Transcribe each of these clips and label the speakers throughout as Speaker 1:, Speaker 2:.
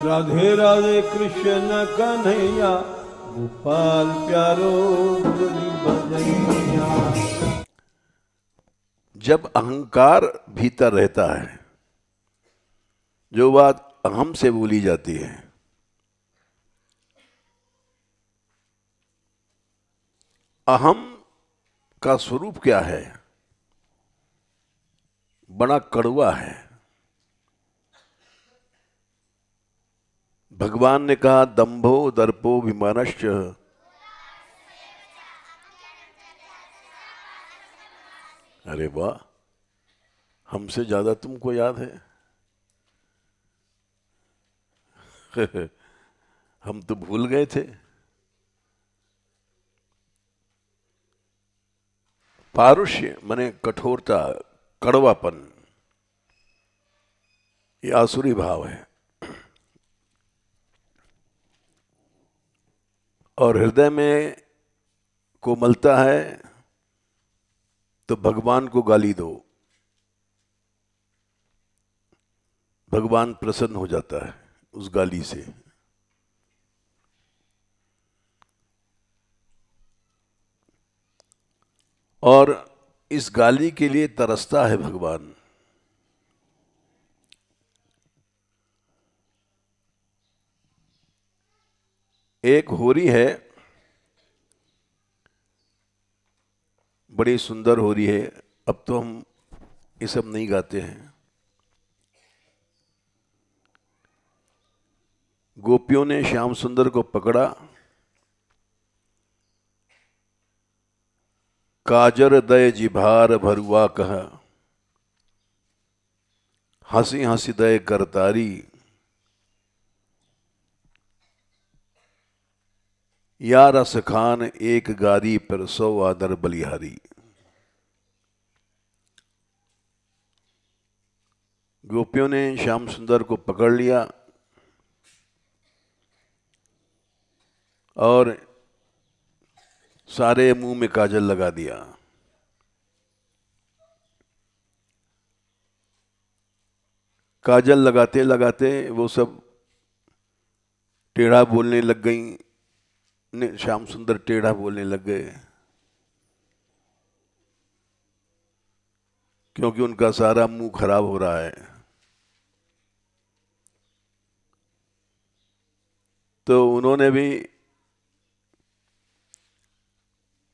Speaker 1: राधे राधे कृष्ण कन्हैया, गोपाल प्यारो मुरली भजैया।
Speaker 2: जब अहंकार भीतर रहता है, जो बात अहम से बोली जाती है, अहम का स्वरूप क्या है? बड़ा कड़वा है। भगवान ने कहा दंभो दर्पो विमानश्च। अरे वाह, हमसे ज्यादा तुमको याद है। हम तो भूल गए थे। पारुष्य माने कठोरता, कड़वापन, ये आसुरी भाव है। और हृदय में कोमलता है तो भगवान को गाली दो, भगवान प्रसन्न हो जाता है उस गाली से। और इस गाली के लिए तरसता है भगवान। एक होरी है, बड़ी सुंदर होरी है। अब तो हम ये सब नहीं गाते हैं। गोपियों ने श्याम सुंदर को पकड़ा, काजर दय जिभार भरुआ कहा, हंसी हंसी दय करतारी, या रस खान एक गारी पर 100 आदर बलिहारी। गोपियों ने श्याम सुंदर को पकड़ लिया और सारे मुंह में काजल लगा दिया। काजल लगाते लगाते वो सब टेढ़ा बोलने लग गई। श्याम सुंदर टेढ़ा बोलने लग गए, क्योंकि उनका सारा मुंह खराब हो रहा है। तो उन्होंने भी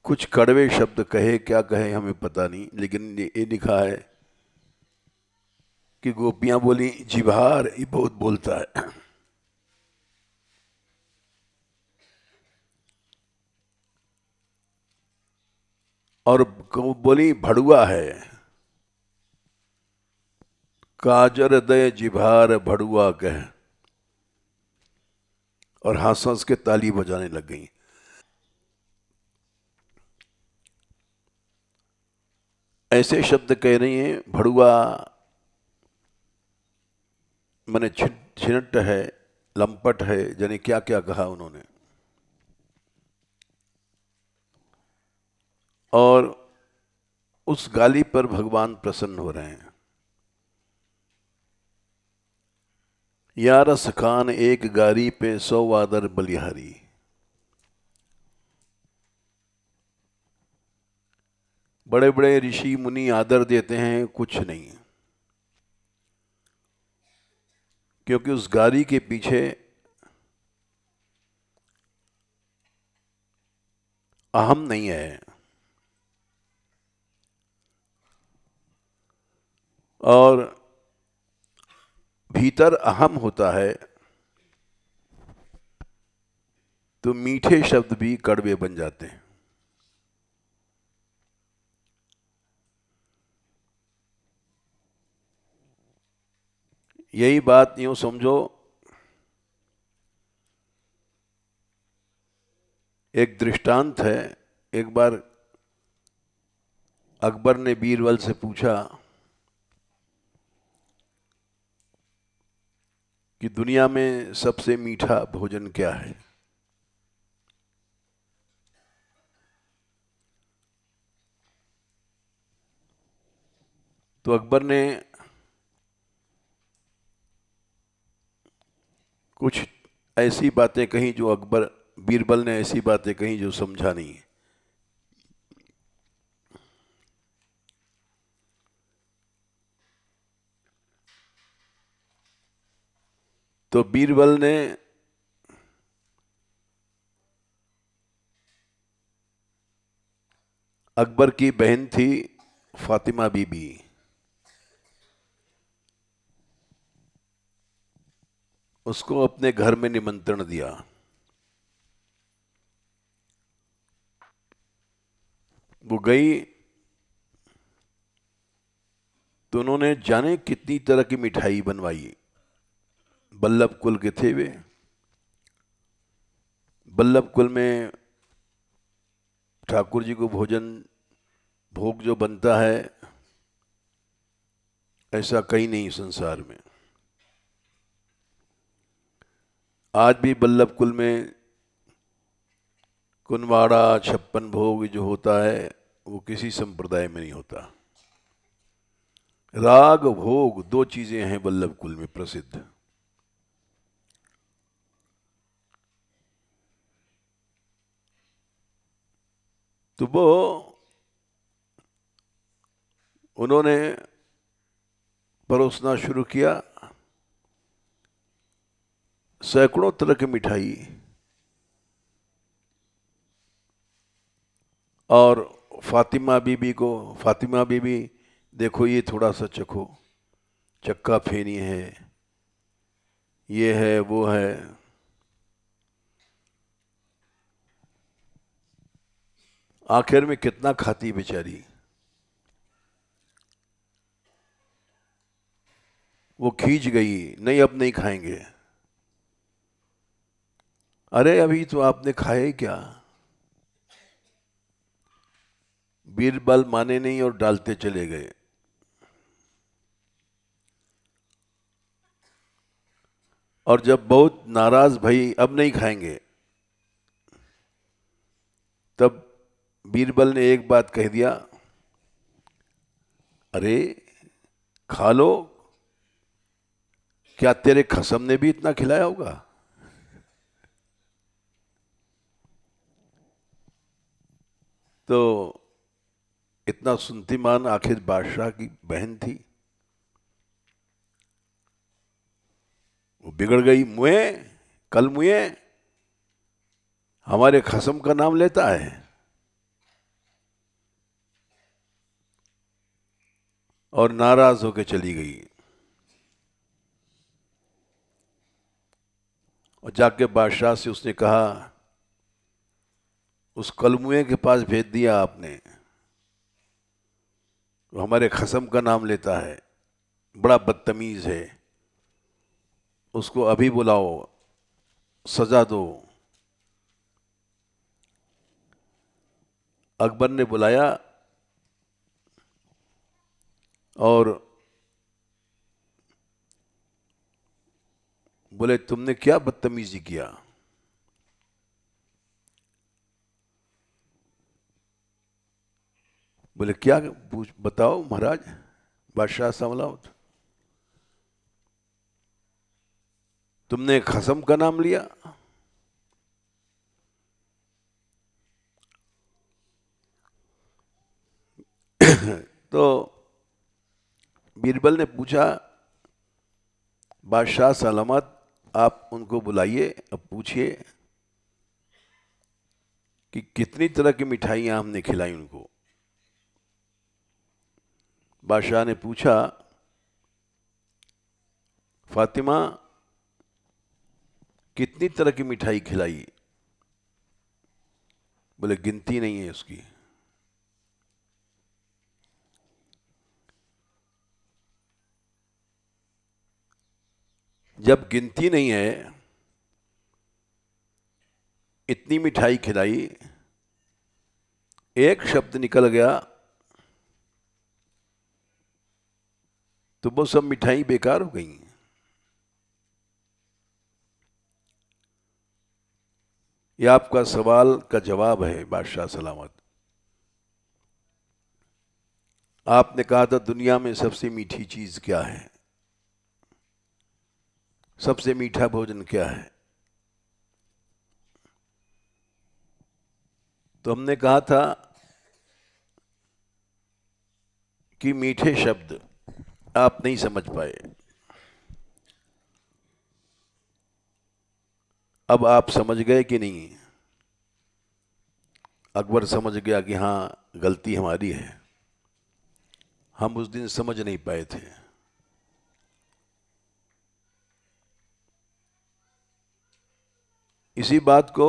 Speaker 2: कुछ कड़वे शब्द कहे, क्या कहे हमें पता नहीं, लेकिन ये लिखा है कि गोपियां बोली जिभार ये बहुत बोलता है। और बोली भड़ुआ है, काजर दय जिभार भड़ुआ कह, और हंस हंस के ताली बजाने लग गई। ऐसे शब्द कह रही हैं। भड़ुआ माने छिनट है, लंपट है, जाने क्या क्या कहा उन्होंने। और उस गाली पर भगवान प्रसन्न हो रहे हैं। या रस खान एक गारी पे 100 आदर बलिहारी। बड़े बड़े ऋषि मुनि आदर देते हैं, कुछ नहीं, क्योंकि उस गारी के पीछे अहम नहीं है। और भीतर अहम होता है तो मीठे शब्द भी कड़वे बन जाते हैं। यही बात यूं समझो, एक दृष्टांत है। एक बार अकबर ने बीरबल से पूछा कि दुनिया में सबसे मीठा भोजन क्या है। तो अकबर ने कुछ ऐसी बातें कही जो अकबर बीरबल ने ऐसी बातें कही जो समझा नहीं। तो बीरबल ने अकबर की बहन थी फातिमा बीबी, उसको अपने घर में निमंत्रण दिया। वो गई तो उन्होंने जाने कितनी तरह की मिठाई बनवाई। बल्लभ कुल के थे वे। बल्लभ कुल में ठाकुर जी को भोग जो बनता है ऐसा कहीं नहीं संसार में। आज भी बल्लभ कुल में कुनवाड़ा 56 भोग जो होता है वो किसी संप्रदाय में नहीं होता। राग भोग 2 चीजें हैं बल्लभ कुल में प्रसिद्ध। तो वो उन्होंने परोसना शुरू किया, सैकड़ों तरह की मिठाई। और फातिमा बीबी देखो ये थोड़ा सा चखो, चक्का फेनी है, ये है वो है। आखिर में कितना खाती बेचारी। वो खींच गई, नहीं अब नहीं खाएंगे। अरे अभी तो आपने खाए क्या। बीरबल माने नहीं और डालते चले गए। और जब बहुत नाराज भई अब नहीं खाएंगे, तब बीरबल ने एक बात कह दिया, अरे खा लो, क्या तेरे खसम ने भी इतना खिलाया होगा। तो इतना सुनतीमान आखिर बादशाह की बहन थी, वो बिगड़ गई। कल मुए हमारे खसम का नाम लेता है। और नाराज होकर चली गई। और जाके बादशाह से उसने कहा, उस कलमुए के पास भेज दिया आपने, वो हमारे खसम का नाम लेता है, बड़ा बदतमीज है, उसको अभी बुलाओ, सजा दो। अकबर ने बुलाया और बोले तुमने क्या बदतमीजी किया। बोले क्या बताओ महाराज। बादशाह समलावत, तुमने खसम का नाम लिया। तो बीरबल ने पूछा, बादशाह सलामत, आप उनको बुलाइए, अब पूछिए कि कितनी तरह की मिठाइयां हमने खिलाई उनको। बादशाह ने पूछा, फातिमा कितनी तरह की मिठाई खिलाई। बोले गिनती नहीं है उसकी। जब गिनती नहीं है, इतनी मिठाई खिलाई, एक शब्द निकल गया तो वो सब मिठाई बेकार हो गई। यह आपका सवाल का जवाब है बादशाह सलामत। आपने कहा था दुनिया में सबसे मीठी चीज क्या है। सबसे मीठा भोजन क्या है? तो हमने कहा था कि मीठे शब्द आप नहीं समझ पाए। अब आप समझ गए कि नहीं? अकबर समझ गया कि हाँ, गलती हमारी है, हम उस दिन समझ नहीं पाए थे। इसी बात को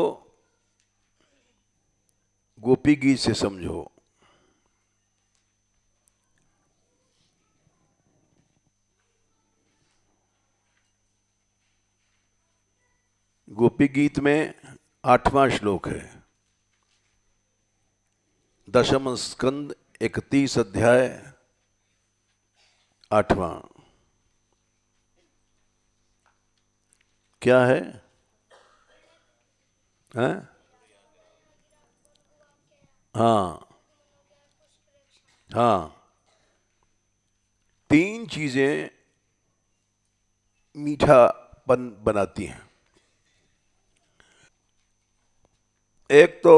Speaker 2: गोपी गीत से समझो। गोपी गीत में 8वां श्लोक है, दशम स्कंद 31 अध्याय 8वां। क्या है? हैं? हाँ हाँ, 3 चीजें मीठापन बनाती हैं। एक तो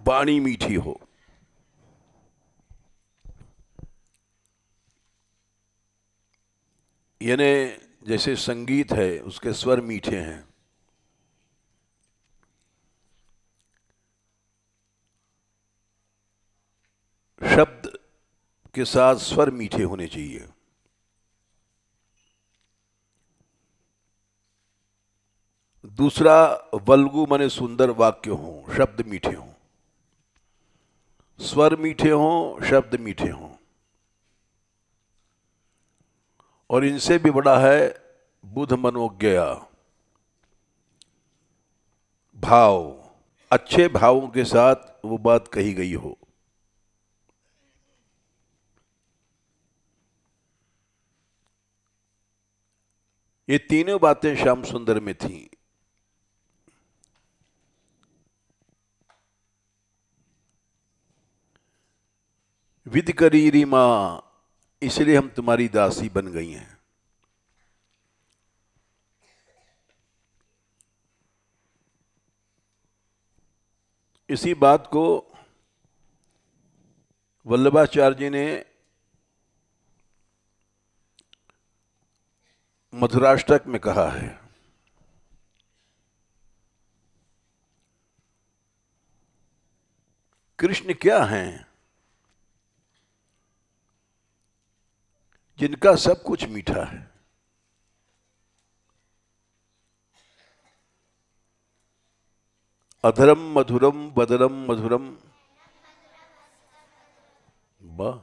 Speaker 2: वाणी मीठी हो, यानी जैसे संगीत है उसके स्वर मीठे हैं। शब्द के साथ स्वर मीठे होने चाहिए। दूसरा, वल्गु माने सुंदर वाक्य हो, शब्द मीठे हों, स्वर मीठे हों, शब्द मीठे हों। और इनसे भी बड़ा है बुध मनोज्ञया, भाव। अच्छे भावों के साथ वो बात कही गई हो। ये तीनों बातें श्याम सुंदर में थी। विद करीरी माँ, इसलिए हम तुम्हारी दासी बन गई हैं। इसी बात को वल्लभाचार्य जी ने मधुराष्टक में कहा है। कृष्ण क्या हैं? जिनका सब कुछ मीठा है। अधरम मधुरम बदरम मधुरम, वाह।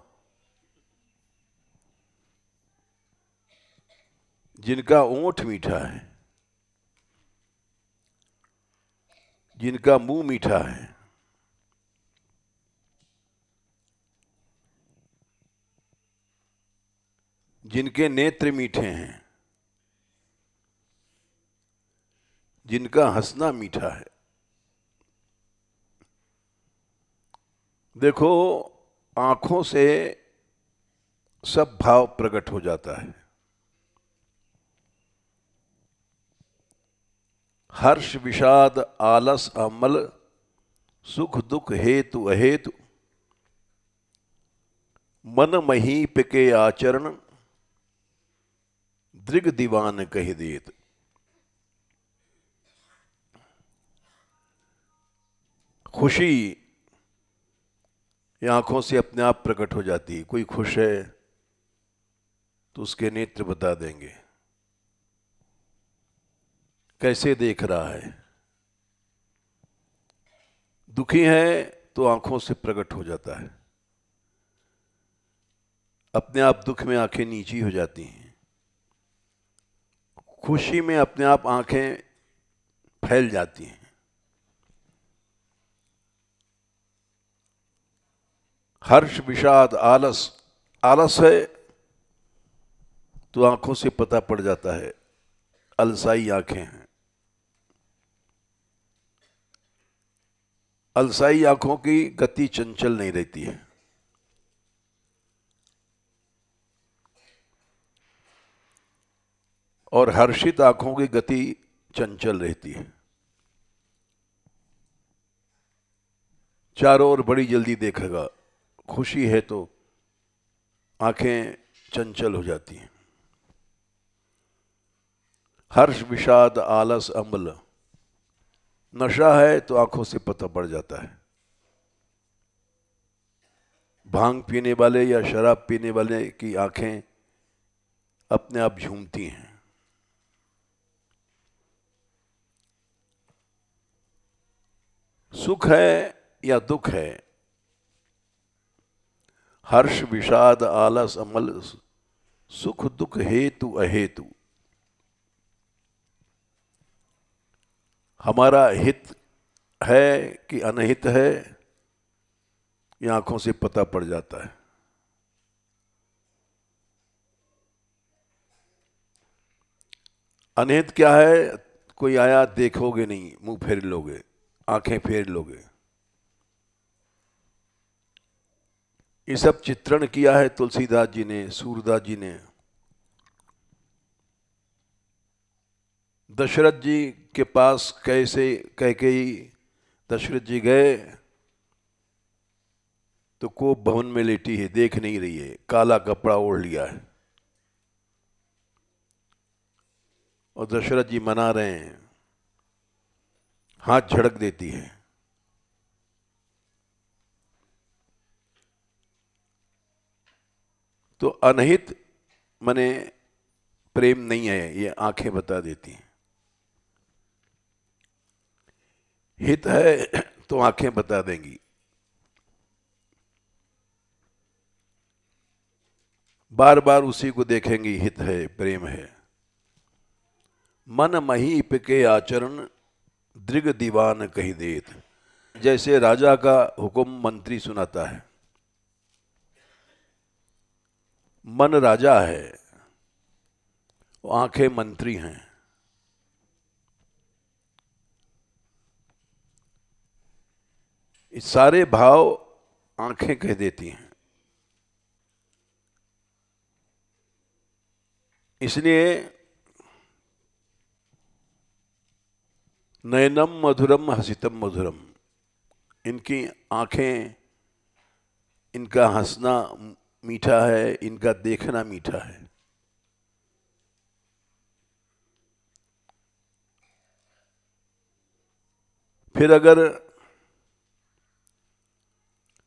Speaker 2: जिनका ओंठ मीठा है, जिनका मुंह मीठा है, जिनके नेत्र मीठे हैं, जिनका हंसना मीठा है। देखो, आंखों से सब भाव प्रकट हो जाता है। हर्ष विषाद आलस अमल, सुख दुख हेतु अहेतु, मन महीप के आचरण, दृग दीवान कह देत। खुशी ये आंखों से अपने आप प्रकट हो जाती है। कोई खुश है तो उसके नेत्र बता देंगे कैसे देख रहा है। दुखी है तो आंखों से प्रकट हो जाता है। अपने आप दुख में आंखें नीची हो जाती हैं, खुशी में अपने आप आंखें फैल जाती हैं। हर्ष विषाद आलस, आलस है तो आंखों से पता पड़ जाता है अलसाई आंखें हैं। अलसाई आंखों की गति चंचल नहीं रहती है। और हर्षित आंखों की गति चंचल रहती है, चारों ओर बड़ी जल्दी देखेगा। खुशी है तो आंखें चंचल हो जाती हैं। हर्ष विषाद आलस अम्ल, नशा है तो आंखों से पता पड़ जाता है। भांग पीने वाले या शराब पीने वाले की आंखें अपने आप झूमती हैं। सुख है या दुख है, हर्ष विषाद आलस अमल, सुख दुख हेतु अहेतु, हमारा हित है कि अनहित है, ये आंखों से पता पड़ जाता है। अनहित क्या है? कोई आया देखोगे नहीं, मुंह फेर लोगे, आंखें फेर लोगे। ये सब चित्रण किया है तुलसीदास जी ने, सूरदास जी ने। दशरथ जी के पास कैसे कैकेयी दशरथ जी गए तो कोप भवन में लेटी है, देख नहीं रही है, काला कपड़ा ओढ़ लिया है, और दशरथ जी मना रहे हैं, हाथ झड़क देती है। तो अनहित मने प्रेम नहीं है, ये आंखें बता देती हैं। हित है तो आंखें बता देंगी। बार बार उसी को देखेंगी, हित है, प्रेम है। मन महीप के आचरण दृग दीवान कही देत, जैसे राजा का हुक्म मंत्री सुनाता है। मन राजा है, आंखें मंत्री हैं। इस सारे भाव आंखें कह देती हैं। इसलिए नयनम मधुरम हसितम मधुरम, इनकी आंखें, इनका हंसना मीठा है, इनका देखना मीठा है। फिर अगर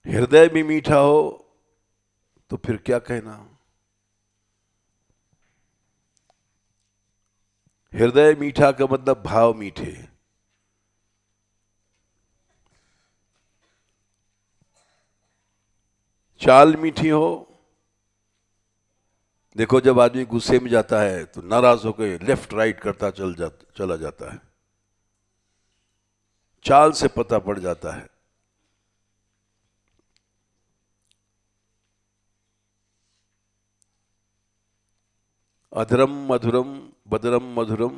Speaker 2: हृदय भी मीठा हो तो फिर क्या कहना। हृदय मीठा का मतलब भाव मीठे। चाल मीठी हो, देखो जब आदमी गुस्से में जाता है तो नाराज होकर लेफ्ट राइट करता चला जाता है, चाल से पता पड़ जाता है। अधरम मधुरम बदरम मधुरम,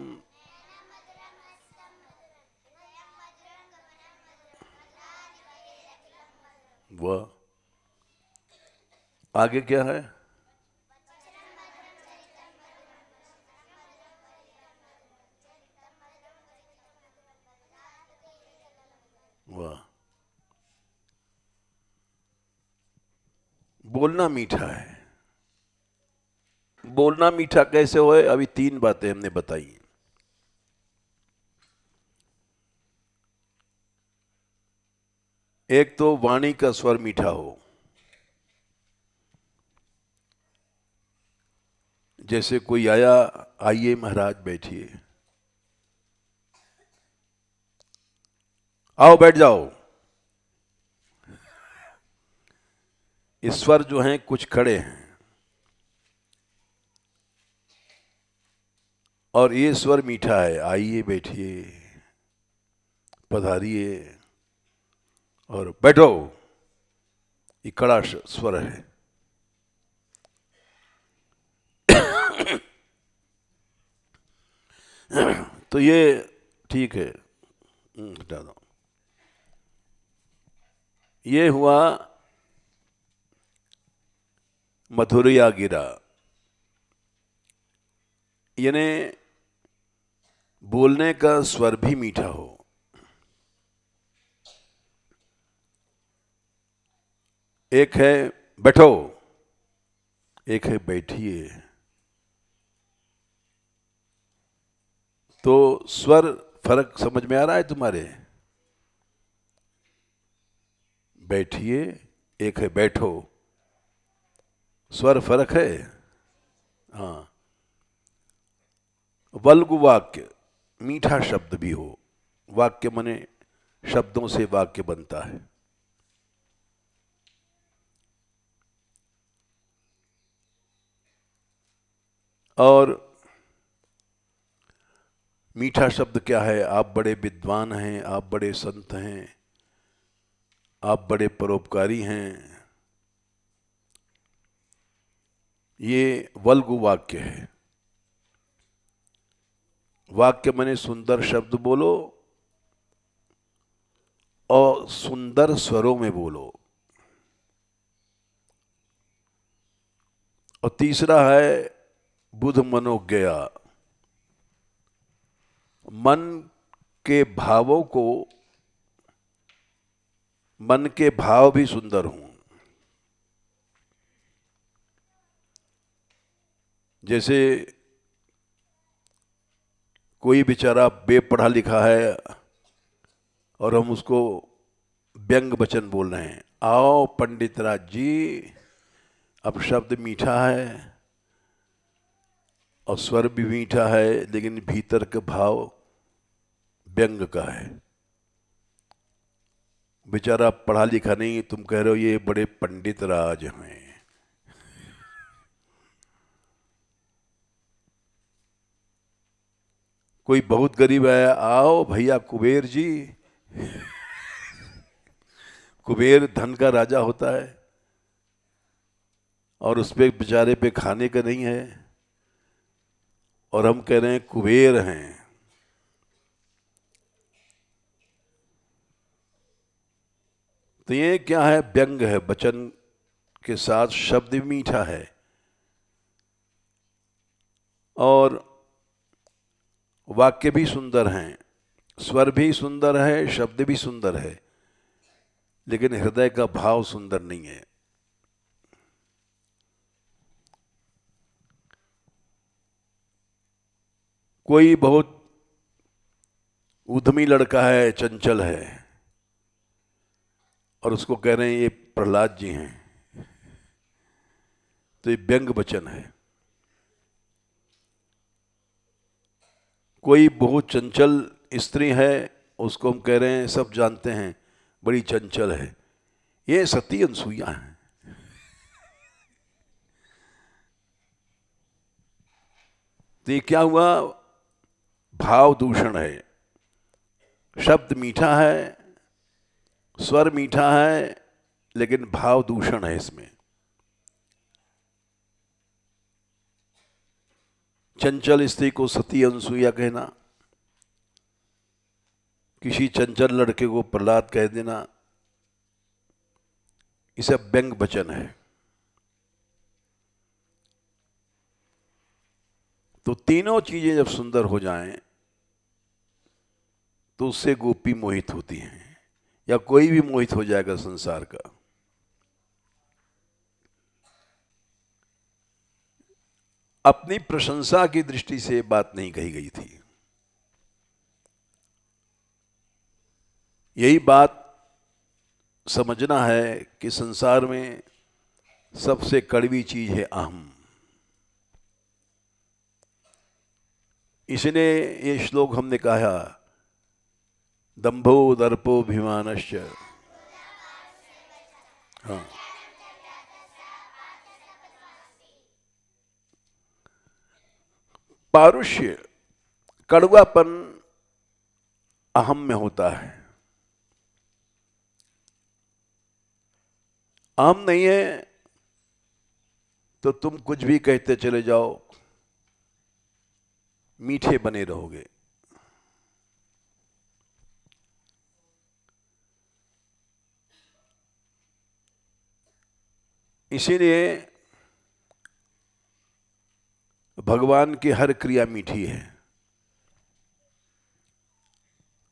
Speaker 2: वह आगे क्या है? वाह, बोलना मीठा है। बोलना मीठा कैसे होए? अभी तीन बातें हमने बताई। एक तो वाणी का स्वर मीठा हो, जैसे कोई आया, आइए महाराज बैठिए, आओ बैठ जाओ। इस स्वर जो हैं कुछ खड़े हैं, और ये स्वर मीठा है, आइए बैठिए, पधारिए और बैठो, ये कड़ा स्वर है। तो ये ठीक है, हटा दो। ये हुआ मधुरिया गिरा। यानी बोलने का स्वर भी मीठा हो। एक है बैठो, एक है बैठिए। तो स्वर फर्क समझ में आ रहा है तुम्हारे? बैठिए, एक है बैठो, स्वर फर्क है। हाँ, वल्गु वाक्य, मीठा शब्द भी हो। वाक्य माने शब्दों से वाक्य बनता है। और मीठा शब्द क्या है? आप बड़े विद्वान हैं, आप बड़े संत हैं, आप बड़े परोपकारी हैं, ये वल्गु वाक्य है। वाक्य माने सुंदर शब्द बोलो और सुंदर स्वरों में बोलो। और तीसरा है बुध मनोज्ञया, मन के भावों को, मन के भाव भी सुंदर हों। जैसे कोई बेचारा बेपढ़ा लिखा है और हम उसको व्यंग वचन बोल रहे हैं, आओ पंडित राज जी। अब शब्द मीठा है और स्वर भी मीठा है, लेकिन भीतर का भाव व्यंग का है। बेचारा पढ़ा लिखा नहीं, तुम कह रहे हो ये बड़े पंडित राज हैं। कोई बहुत गरीब है, आओ भैया कुबेर जी। कुबेर धन का राजा होता है और उस पे बेचारे पे खाने का नहीं है, और हम कह रहे हैं कुबेर हैं। तो ये क्या है? व्यंग है। वचन के साथ शब्द भी मीठा है और वाक्य भी सुंदर हैं, स्वर भी सुंदर है, शब्द भी सुंदर है, लेकिन हृदय का भाव सुंदर नहीं है। कोई बहुत उद्यमी लड़का है, चंचल है, और उसको कह रहे हैं ये प्रहलाद जी हैं, तो ये व्यंग वचन है। कोई बहुत चंचल स्त्री है, उसको हम कह रहे हैं, सब जानते हैं बड़ी चंचल है, ये सती अनसुईया है। तो ये क्या हुआ? भाव दूषण है। शब्द मीठा है, स्वर मीठा है, लेकिन भाव दूषण है इसमें। चंचल स्त्री को सती अनसुईया कहना, किसी चंचल लड़के को प्रहलाद कह देना, इसे व्यंग वचन है। तो तीनों चीजें जब सुंदर हो जाएं तो उससे गोपी मोहित होती हैं, या कोई भी मोहित हो जाएगा संसार का। अपनी प्रशंसा की दृष्टि से बात नहीं कही गई थी। यही बात समझना है कि संसार में सबसे कड़वी चीज है अहम। इसलिए ये श्लोक हमने कहा, दंभो दर्पोभिमानश्च। हाँ, पारुष्य, कड़वापन अहम में होता है। अहम नहीं है तो तुम कुछ भी कहते चले जाओ, मीठे बने रहोगे। इसीलिए भगवान की हर क्रिया मीठी है।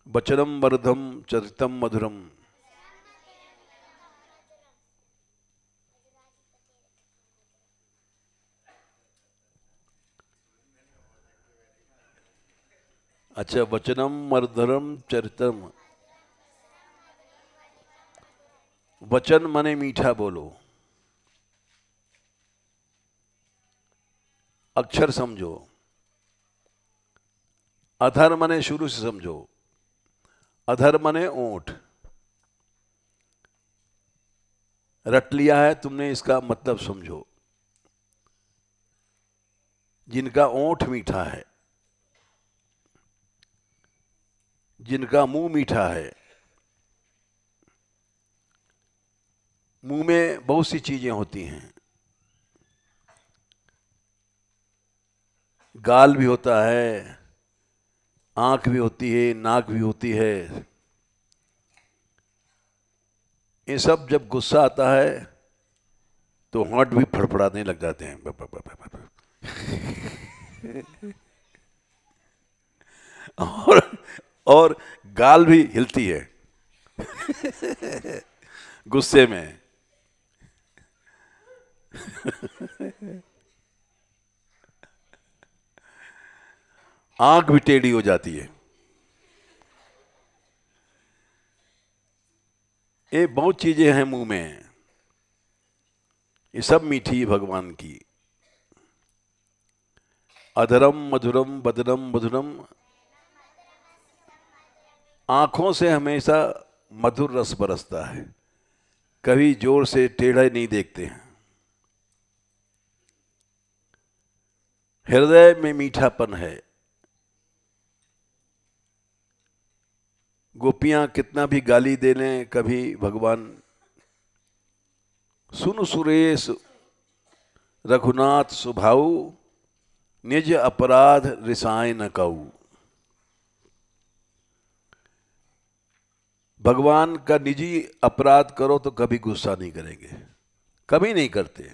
Speaker 2: वचनम वरदम चरितम मधुरम। अच्छा, वचनम मधुरम चरितम। वचन माने मीठा बोलो, अक्षर समझो। अधर माने शुरू से समझो, अधर माने ओंठ। रट लिया है तुमने, इसका मतलब समझो। जिनका ओंठ मीठा है, जिनका मुंह मीठा है, मुंह में बहुत सी चीजें होती हैं। गाल भी होता है, आंख भी होती है, नाक भी होती है। ये सब जब गुस्सा आता है तो होंठ भी फड़फड़ाने लग जाते हैं। और गाल भी हिलती है गुस्से में। आंख भी टेढ़ी हो जाती है। ये बहुत चीजें हैं मुंह में, ये सब मीठी है भगवान की। अधरम मधुरम बदनम मधुरम। आंखों से हमेशा मधुर रस बरसता है, कभी जोर से टेढ़ा नहीं देखते हैं। हृदय में मीठापन है। गोपियां कितना भी गाली दे लें, कभी भगवान सुन सुरेश रघुनाथ सुभाऊ, निज अपराध रिसाय न कऊ। भगवान का निजी अपराध करो तो कभी गुस्सा नहीं करेंगे, कभी नहीं करते।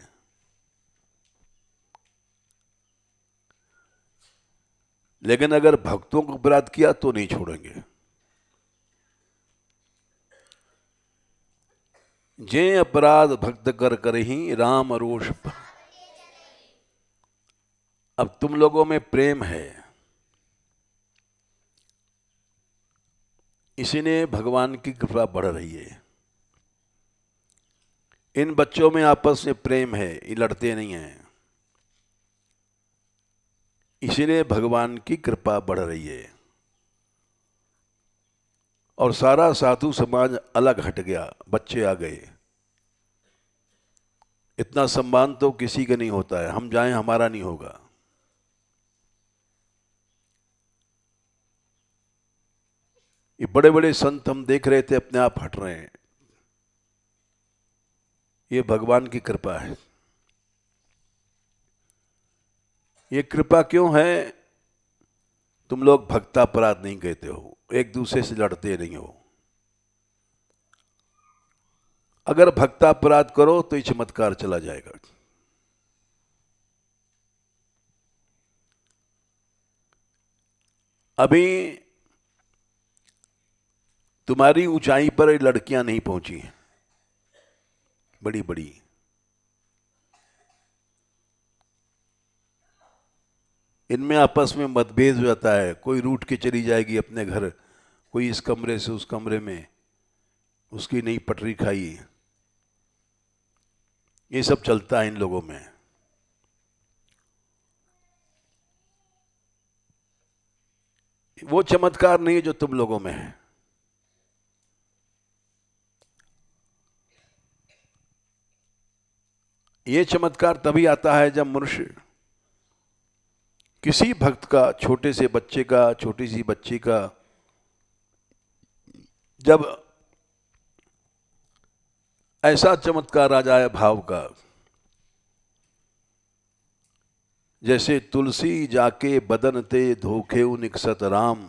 Speaker 2: लेकिन अगर भक्तों को अपराध किया तो नहीं छोड़ेंगे। जे अपराध भक्त कर करही राम रोष। अब तुम लोगों में प्रेम है, इसीलिए भगवान की कृपा बढ़ रही है। इन बच्चों में आपस में प्रेम है, ये लड़ते नहीं हैं, इसीलिए भगवान की कृपा बढ़ रही है। और सारा साधु समाज अलग हट गया, बच्चे आ गए। इतना सम्मान तो किसी का नहीं होता है, हम जाएं हमारा नहीं होगा। ये बड़े बड़े संत हम देख रहे थे अपने आप हट रहे हैं, ये भगवान की कृपा है। ये कृपा क्यों है? तुम लोग भक्तापराध नहीं कहते हो, एक दूसरे से लड़ते नहीं हो। अगर भक्तापराध करो तो ये चमत्कार चला जाएगा। अभी तुम्हारी ऊंचाई पर ये लड़कियां नहीं पहुंची हैं, बड़ी बड़ी। इनमें आपस में मतभेद हो जाता है, कोई रूठ के चली जाएगी अपने घर, कोई इस कमरे से उस कमरे में, उसकी नई पटरी खाई। ये सब चलता है इन लोगों में। वो चमत्कार नहीं है जो तुम लोगों में है। ये चमत्कार तभी आता है जब मनुष्य किसी भक्त का, छोटे से बच्चे का, छोटी सी बच्ची का, जब ऐसा चमत्कार आ जाए भाव का, जैसे तुलसी जाके बदन ते धोखे निकसत राम,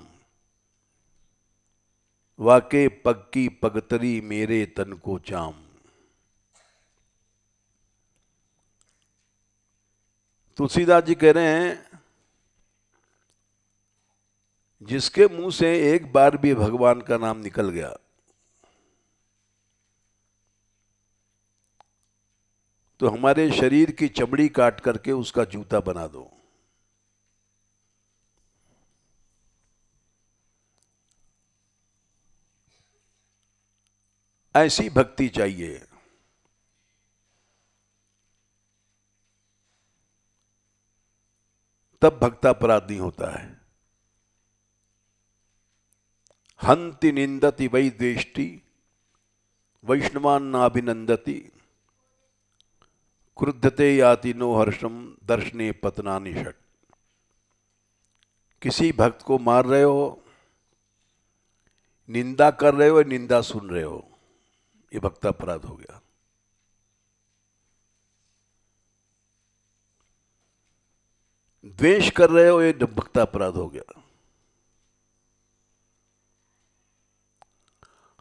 Speaker 2: वाके पग की पगतरी मेरे तन को चाम। तुलसीदास जी कह रहे हैं जिसके मुंह से एक बार भी भगवान का नाम निकल गया तो हमारे शरीर की चमड़ी काट करके उसका जूता बना दो। ऐसी भक्ति चाहिए। तब भक्तापराध नहीं होता है। हंति निंदति वै द्वेष्टि वैष्णवान् नाभिनंदति क्रुद्धते याति नो हर्षम दर्शने पतनानि षट्। किसी भक्त को मार रहे हो, निंदा कर रहे हो, निंदा सुन रहे हो, ये भक्तापराध हो गया। द्वेष कर रहे हो, ये भक्तापराध हो गया।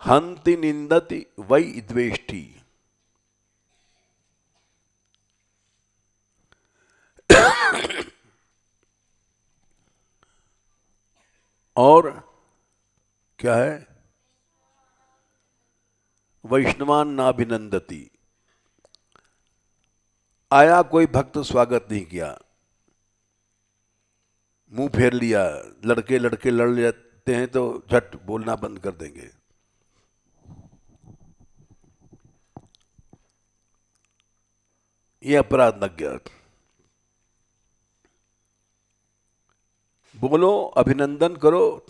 Speaker 2: हंति निंदति वै द्वेष्टि। और क्या है? वैष्णवान नाभिनंदति। आया कोई भक्त, स्वागत नहीं किया, मुंह फेर लिया। लड़के लड़के लड़ जाते हैं तो झट बोलना बंद कर देंगे। ये अपराध लग गया। बोलो, अभिनंदन करो।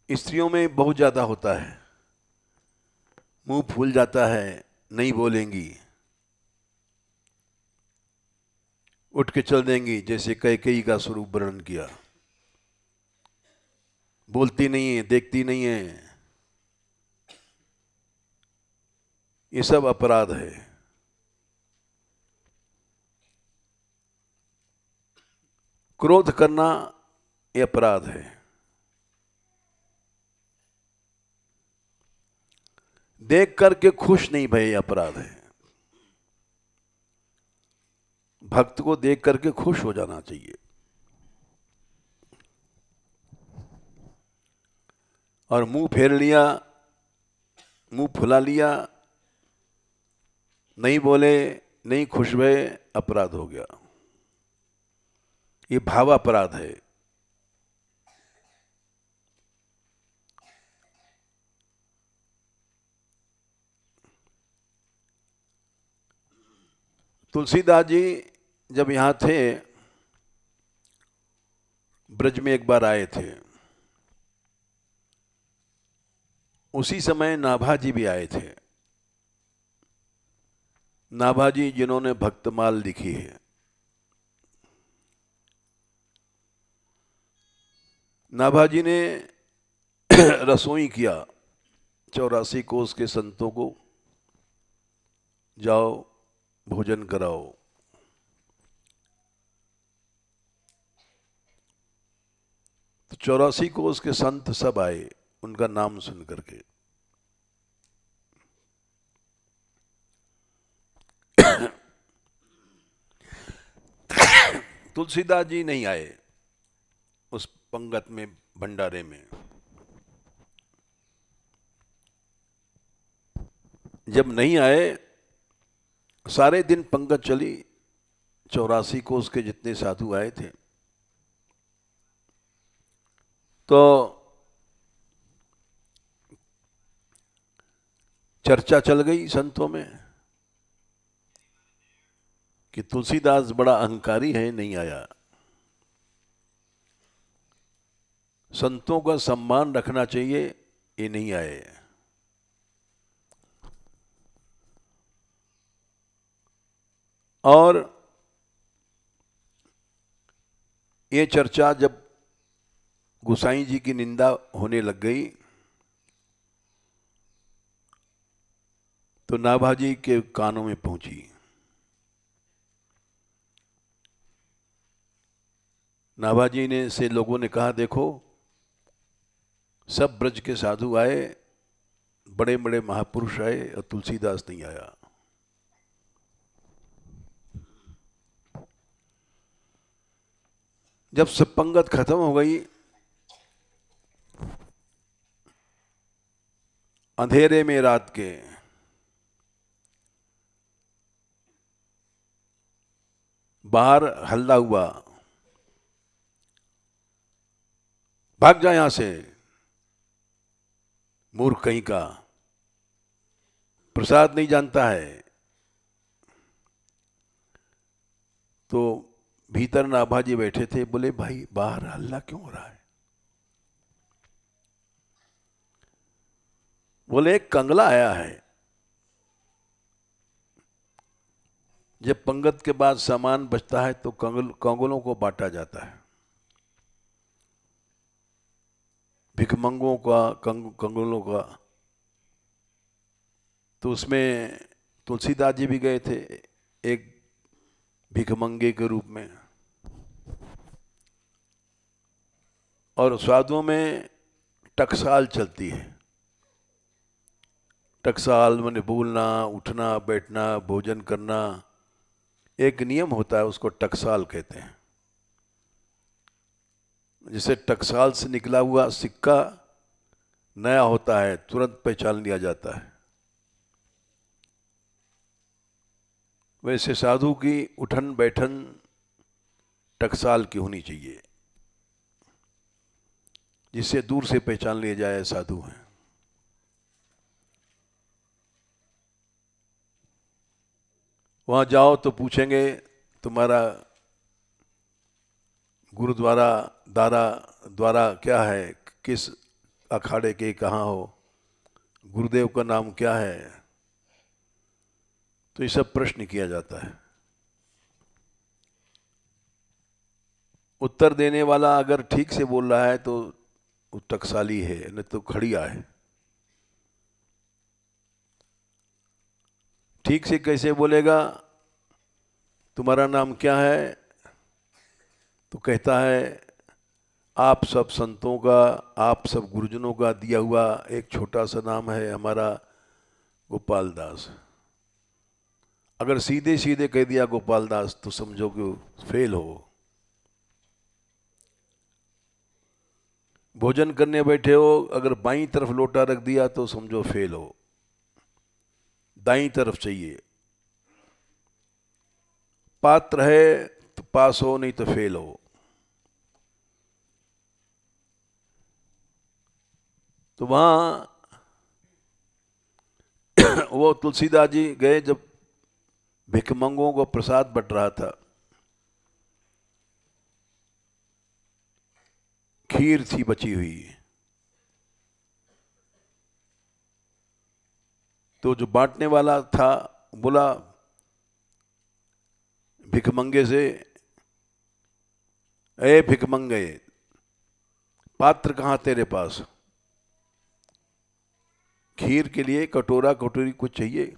Speaker 2: स्त्रियों में बहुत ज्यादा होता है, मुंह फूल जाता है, नहीं बोलेंगी, उठ के चल देंगी, जैसे कैकेयी का स्वरूप वर्णन किया। बोलती नहीं है, देखती नहीं है। ये सब अपराध है। क्रोध करना ये अपराध है। देख करके खुश नहीं भय, अपराध है। भक्त को देख करके खुश हो जाना चाहिए। और मुंह फेर लिया, मुंह फुला लिया, नहीं बोले, नहीं खुश भये, अपराध हो गया। ये भाव अपराध है। तुलसीदास जी जब यहां थे, ब्रज में एक बार आए थे, उसी समय नाभाजी भी आए थे। नाभाजी जिन्होंने भक्तमाल लिखी है। नाभाजी ने रसोई किया 84 कोस के संतों को, जाओ भोजन कराओ। तो 84 कोस के संत सब आए उनका नाम सुन करके। तुलसीदास जी नहीं आए उस पंगत में, भंडारे में। जब नहीं आए, सारे दिन पंगत चली। 84 कोस के जितने साधु आए थे, तो चर्चा चल गई संतों में कि तुलसीदास बड़ा अहंकारी है, नहीं आया। संतों का सम्मान रखना चाहिए, ये नहीं आए। और ये चर्चा जब गोसाई जी की निंदा होने लग गई, तो नाभाजी के कानों में पहुंची। नाभाजी ने से लोगों ने कहा, देखो सब ब्रज के साधु आए, बड़े बड़े महापुरुष आए, और तुलसीदास नहीं आया। जब सब पंगत खत्म हो गई, अंधेरे में रात के बाहर हल्ला हुआ, भाग जा यहां से, मूर्ख कहीं का, प्रसाद नहीं जानता है। तो भीतर नाभाजी बैठे थे, बोले भाई बाहर हल्ला क्यों हो रहा है? बोले एक कंगला आया है, जब पंगत के बाद सामान बचता है तो कंगलों को बांटा जाता है, भिखमंगों का, कंगलों का। तो उसमें तुलसीदास जी भी गए थे एक भिखमंगे के रूप में। और साधुओं में टकसाल चलती है। टकसाल माने बोलना, उठना, बैठना, भोजन करना, एक नियम होता है, उसको टकसाल कहते हैं। जिसे टकसाल से निकला हुआ सिक्का नया होता है, तुरंत पहचान लिया जाता है। वैसे साधु की उठन बैठन टकसाल की होनी चाहिए, जिससे दूर से पहचान लिया जाए साधु हैं। वहां जाओ तो पूछेंगे तुम्हारा गुरुद्वारा द्वारा क्या है, किस अखाड़े के, कहाँ हो, गुरुदेव का नाम क्या है। तो ये सब प्रश्न किया जाता है। उत्तर देने वाला अगर ठीक से बोल रहा है तो वो टकसाली है, नहीं तो खड़िया है। ठीक से कैसे बोलेगा, तुम्हारा नाम क्या है, तो कहता है आप सब संतों का, आप सब गुरुजनों का दिया हुआ एक छोटा सा नाम है हमारा गोपाल दास। अगर सीधे सीधे कह दिया गोपाल दास तो समझो कि फेल हो। भोजन करने बैठे हो, अगर बाईं तरफ लोटा रख दिया तो समझो फेल हो, दाईं तरफ चाहिए। पात्र है तो पास हो, नहीं तो फेल हो। तो वहां वो तुलसीदास जी गए, जब भिखमंगों को प्रसाद बट रहा था, खीर थी बची हुई। तो जो बांटने वाला था बोला भिखमंगे से, ए भिखमंगे, पात्र कहाँ तेरे पास? खीर के लिए कटोरा कटोरी कुछ चाहिए।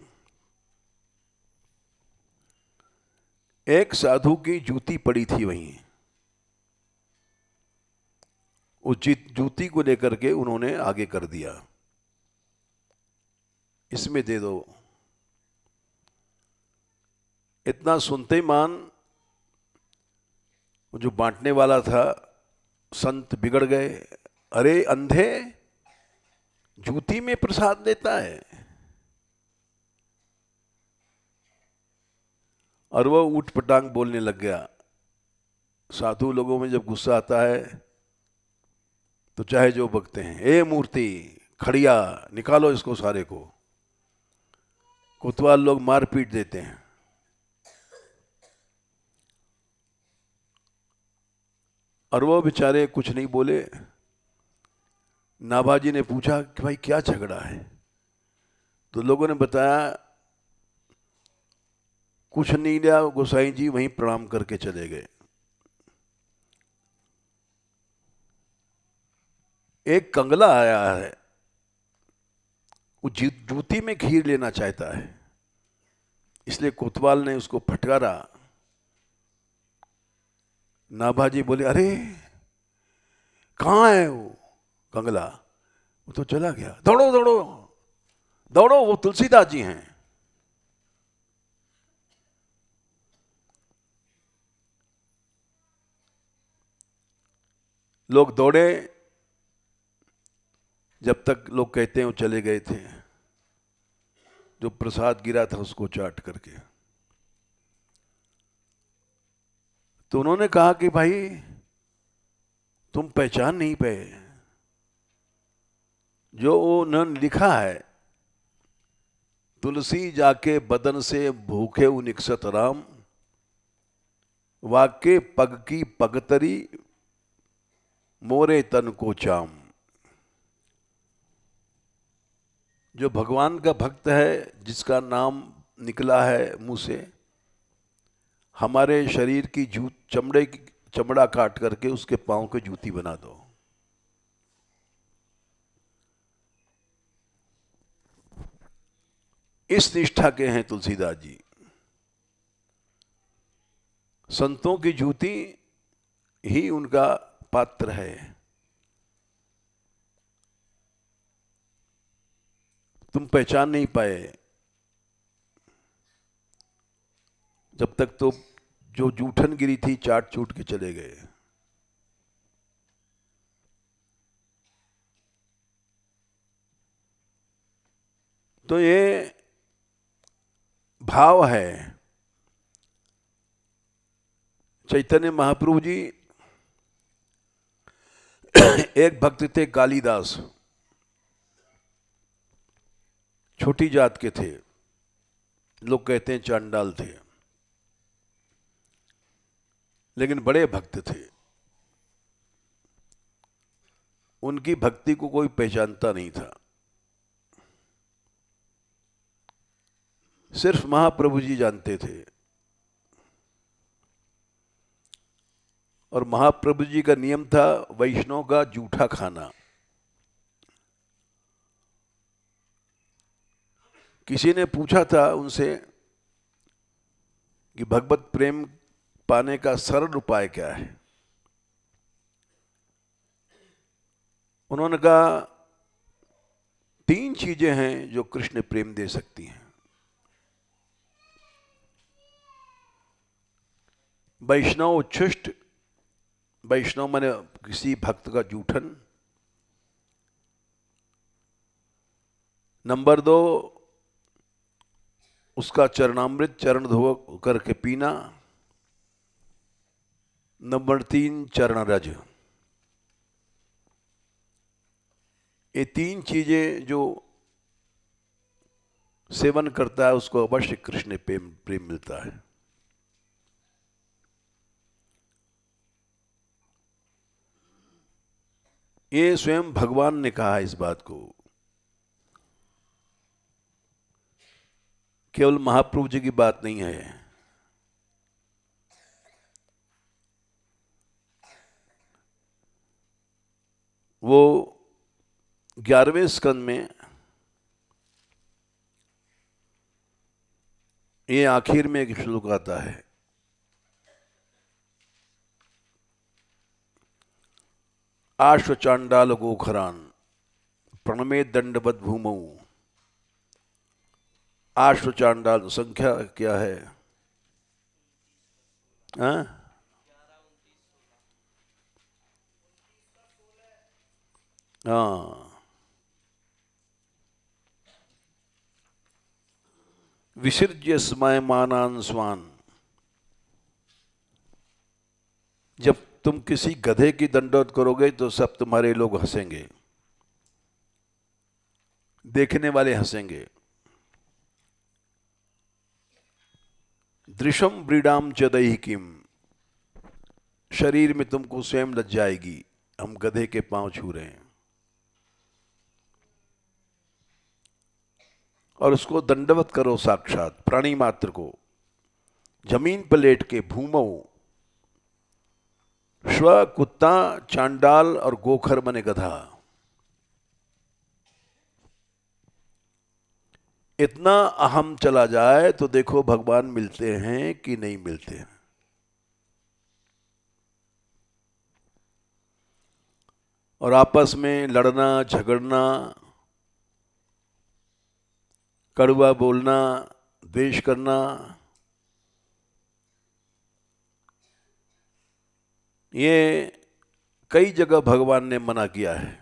Speaker 2: एक साधु की जूती पड़ी थी वहीं, उस जूती को लेकर के उन्होंने आगे कर दिया, इसमें दे दो। इतना सुनते ही मान जो बांटने वाला था, संत बिगड़ गए। अरे अंधे, जूती में प्रसाद देता है। और वो ऊट पटांग बोलने लग गया। साधु लोगों में जब गुस्सा आता है तो चाहे जो बकते हैं, ए मूर्ति, खड़िया, निकालो इसको सारे को। कोतवाल लोग मार पीट देते हैं। और वो बेचारे कुछ नहीं बोले। नाभाजी ने पूछा कि भाई क्या झगड़ा है? तो लोगों ने बताया कुछ नहीं लिया, गोसाई जी वहीं प्रणाम करके चले गए। एक कंगला आया है, वो जूती में खीर लेना चाहता है, इसलिए कोतवाल ने उसको फटकारा। नाभाजी बोले अरे कहाँ है वो कंगला? वो तो चला गया। दौड़ो दौड़ो दौड़ो, वो तुलसीदास जी हैं। लोग दौड़े, जब तक लोग कहते हैं वो चले गए थे, जो प्रसाद गिरा था उसको चाट करके। तो उन्होंने कहा कि भाई तुम पहचान नहीं पाए, जो उन्होंने लिखा है, तुलसी जाके बदन से भूखे उनिकसत राम, वाके पग की पगतरी मोरे तन को चाम। जो भगवान का भक्त है, जिसका नाम निकला है मुंह से, हमारे शरीर की चमड़ा काट करके उसके पांव की जूती बना दो। इस निष्ठा के हैं तुलसीदास जी। संतों की जूती ही उनका पात्र है। तुम पहचान नहीं पाए जब तक तो जो जूठन गिरी थी चाट चूट के चले गए। तो ये भाव है। चैतन्य महाप्रभु जी, एक भक्त थे कालिदास, छोटी जात के थे, लोग कहते हैं चांडाल थे, लेकिन बड़े भक्त थे। उनकी भक्ति को कोई पहचानता नहीं था, सिर्फ महाप्रभु जी जानते थे। और महाप्रभु जी का नियम था वैष्णव का जूठा खाना। किसी ने पूछा था उनसे कि भगवत प्रेम पाने का सरल उपाय क्या है। उन्होंने कहा 3 चीजें हैं जो कृष्ण प्रेम दे सकती हैं। वैष्णव उच्छिष्ट, वैष्णव माने किसी भक्त का जूठन। नंबर 2, उसका चरणामृत चरण धो करके पीना। नंबर 3, चरण रज। ये 3 चीजें जो सेवन करता है उसको अवश्य कृष्ण प्रेम मिलता है। ये स्वयं भगवान ने कहा इस बात को, केवल महाप्रभु जी की बात नहीं है। वो 11वें स्कंद में ये आखिर में एक श्लोक आता है, आश्व चांडाल गोखरान प्रणमे दंडवत भूमौ। आश्व चांडाल संख्या क्या है? हाँ, हाँ। विसर्ज्य स्मयमानान् स्वान्। जब तुम किसी गधे की दंडवत करोगे तो सब तुम्हारे लोग हंसेंगे, देखने वाले हंसेंगे। दृशम व्रीडाम च दैहिकीम, शरीर में तुमको स्वयं लज्जा आएगी, हम गधे के पांव छू रहे हैं। और उसको दंडवत करो साक्षात प्राणी मात्र को, जमीन पर लेट के। भूमौ, श्व कुत्ता, चांडाल और गोखर मने गधा। इतना अहम चला जाए तो देखो भगवान मिलते हैं कि नहीं मिलते हैं। और आपस में लड़ना झगड़ना, कड़वा बोलना, द्वेष करना, ये कई जगह भगवान ने मना किया है।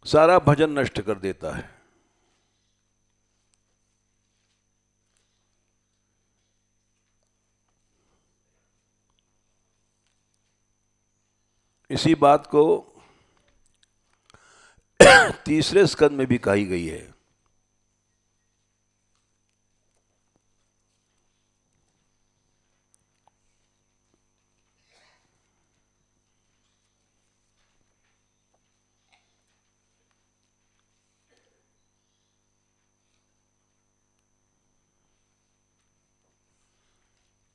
Speaker 2: सारा भजन नष्ट कर देता है। इसी बात को तीसरे स्कंद में भी कही गई है।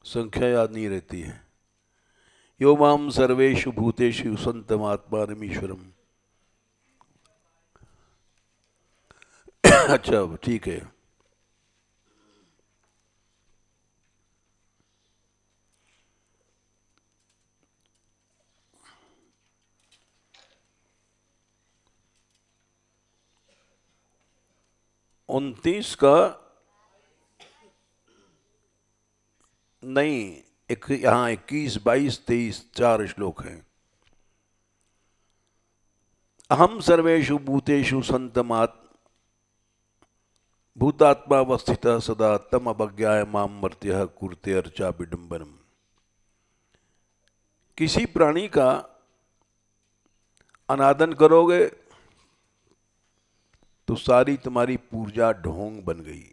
Speaker 2: संख्या याद नहीं रहती है। यो माम सर्वेषु भूतेषु संतमात्मानमीश्वरम। अच्छा ठीक है। उनतीस का नहीं, यहां 21, 22, 23 4 श्लोक हैं। अहम सर्वेषु भूतेषु संतमात् भूतात्मावस्थितः सदा तम अवज्ञाय माम मर्त्यः कुरुते अर्चा विडंबनम। किसी प्राणी का अनादन करोगे तो सारी तुम्हारी पूजा ढोंग बन गई।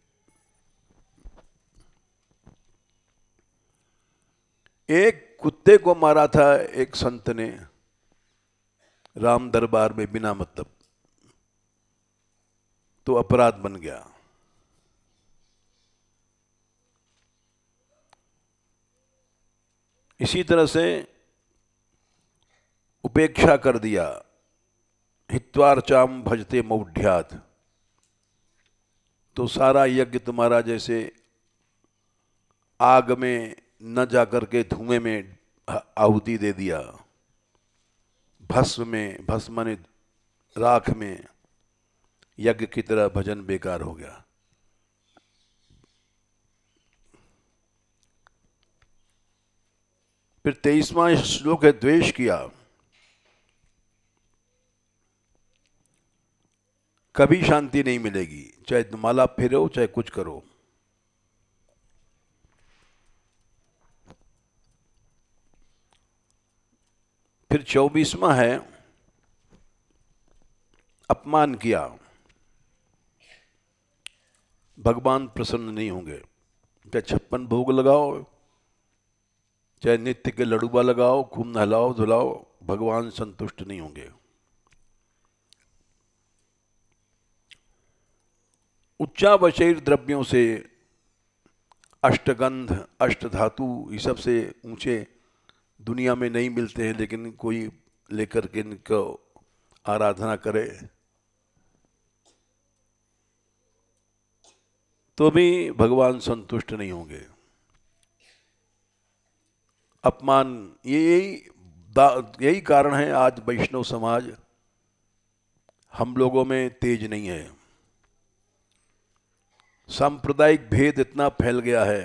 Speaker 2: एक कुत्ते को मारा था एक संत ने राम दरबार में बिना मतलब, तो अपराध बन गया। इसी तरह से उपेक्षा कर दिया, हित्वार्चाम भजते मौढ़्यात्, तो सारा यज्ञ तुम्हारा जैसे आग में न जाकर के धुएं में आहुति दे दिया, भस्म में, भस्म माने राख में, यज्ञ की तरह भजन बेकार हो गया। फिर 23वां श्लोक है, द्वेष किया, कभी शांति नहीं मिलेगी, चाहे माला फेरो चाहे कुछ करो। फिर 24वां है, अपमान किया, भगवान प्रसन्न नहीं होंगे। चाहे 56 भोग लगाओ, चाहे नित्य के लड़ुबा लगाओ, खूब नहलाओ धुलाओ, भगवान संतुष्ट नहीं होंगे। उच्चावचैर द्रव्यों से अष्टगंध, अष्टधातु, ये सबसे ऊंचे दुनिया में नहीं मिलते हैं, लेकिन कोई लेकर के इनको आराधना करे तो भी भगवान संतुष्ट नहीं होंगे। अपमान, यही कारण है आज वैष्णव समाज हम लोगों में तेज नहीं है। सांप्रदायिक भेद इतना फैल गया है,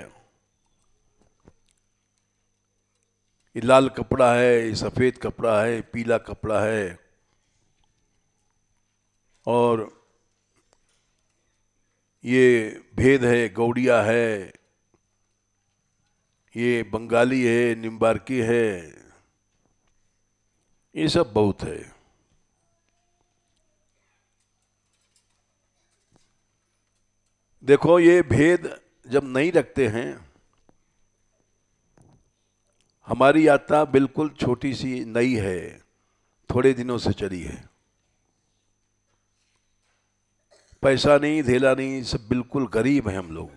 Speaker 2: ये लाल कपड़ा है, ये सफेद कपड़ा है, पीला कपड़ा है, और ये भेद है, गौड़िया है, ये बंगाली है, निम्बार्की है, ये सब बहुत है। देखो, ये भेद जब नहीं रखते हैं, हमारी यात्रा बिल्कुल छोटी सी नई है, थोड़े दिनों से चली है, पैसा नहीं, धेला नहीं, सब बिल्कुल गरीब हैं हम लोग।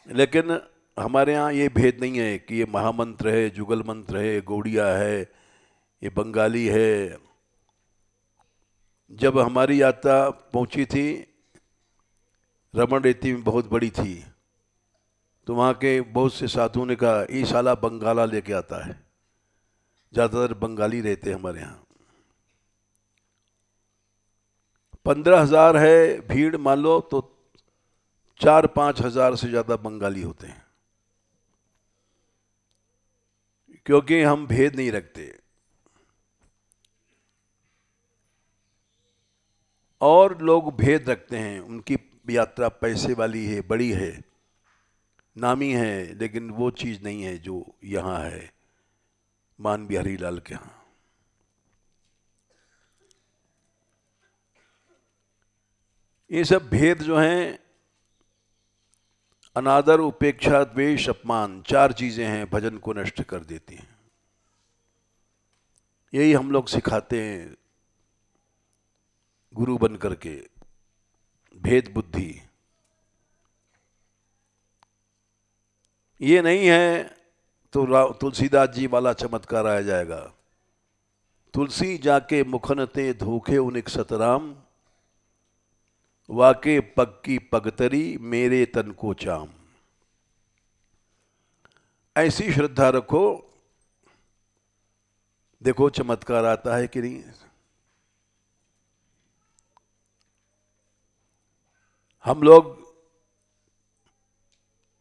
Speaker 2: लेकिन हमारे यहाँ ये भेद नहीं है कि ये महामंत्र है, जुगल मंत्र है, गौड़िया है, ये बंगाली है। जब हमारी यात्रा पहुंची थी, रमण रेती में बहुत बड़ी थी, तो वहाँ के बहुत से साधुओं ने कहा, ये साला बंगाला लेके आता है। ज़्यादातर बंगाली रहते हैं हमारे यहाँ। 15,000 है भीड़ मान लो तो 4-5 हजार से ज्यादा बंगाली होते हैं, क्योंकि हम भेद नहीं रखते। और लोग भेद रखते हैं, उनकी यात्रा पैसे वाली है, बड़ी है, नामी है, लेकिन वो चीज नहीं है जो यहाँ है मान बिहारी लाल के यहाँ। ये सब भेद जो हैं, अनादर, उपेक्षा, द्वेष, अपमान, 4 चीजें हैं भजन को नष्ट कर देती हैं। यही हम लोग सिखाते हैं गुरु बन करके, भेद बुद्धि। ये नहीं है तो तुलसीदास जी वाला चमत्कार आ जाएगा। तुलसी जाके मुखन ते धोखे उनिक सतराम, वाके पग की पगतरी मेरे तन को चाम। ऐसी श्रद्धा रखो, देखो चमत्कार आता है कि नहीं। हम लोग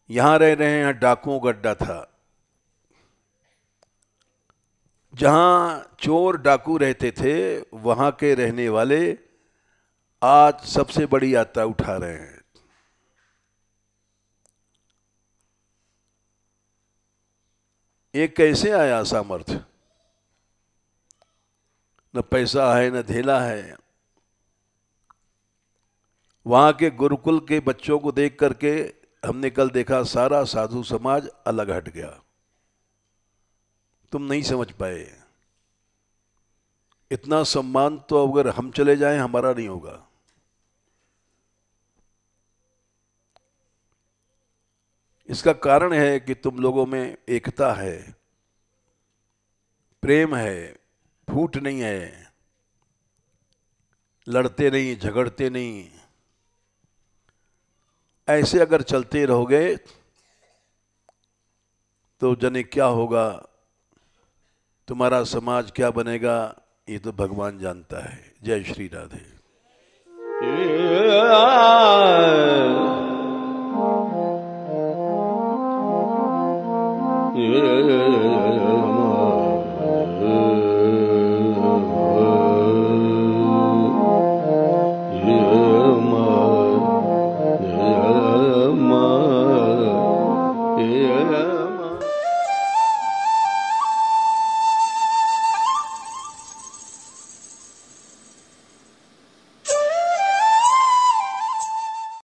Speaker 2: यहां रह रहे हैं, डाकुओं का अड्डा था, जहां चोर डाकू रहते थे, वहां के रहने वाले आज सबसे बड़ी यात्रा उठा रहे हैं। ये कैसे आया सामर्थ्य? न पैसा है न धेला है। वहां के गुरुकुल के बच्चों को देख करके हमने कल देखा, सारा साधु समाज अलग हट गया। तुम नहीं समझ पाए। इतना सम्मान तो अगर हम चले जाएं हमारा नहीं होगा। इसका कारण है कि तुम लोगों में एकता है, प्रेम है, फूट नहीं है, लड़ते नहीं, झगड़ते नहीं। ऐसे अगर चलते रहोगे तो जाने क्या होगा, तुम्हारा समाज क्या बनेगा, ये तो भगवान जानता है। जय श्री राधे।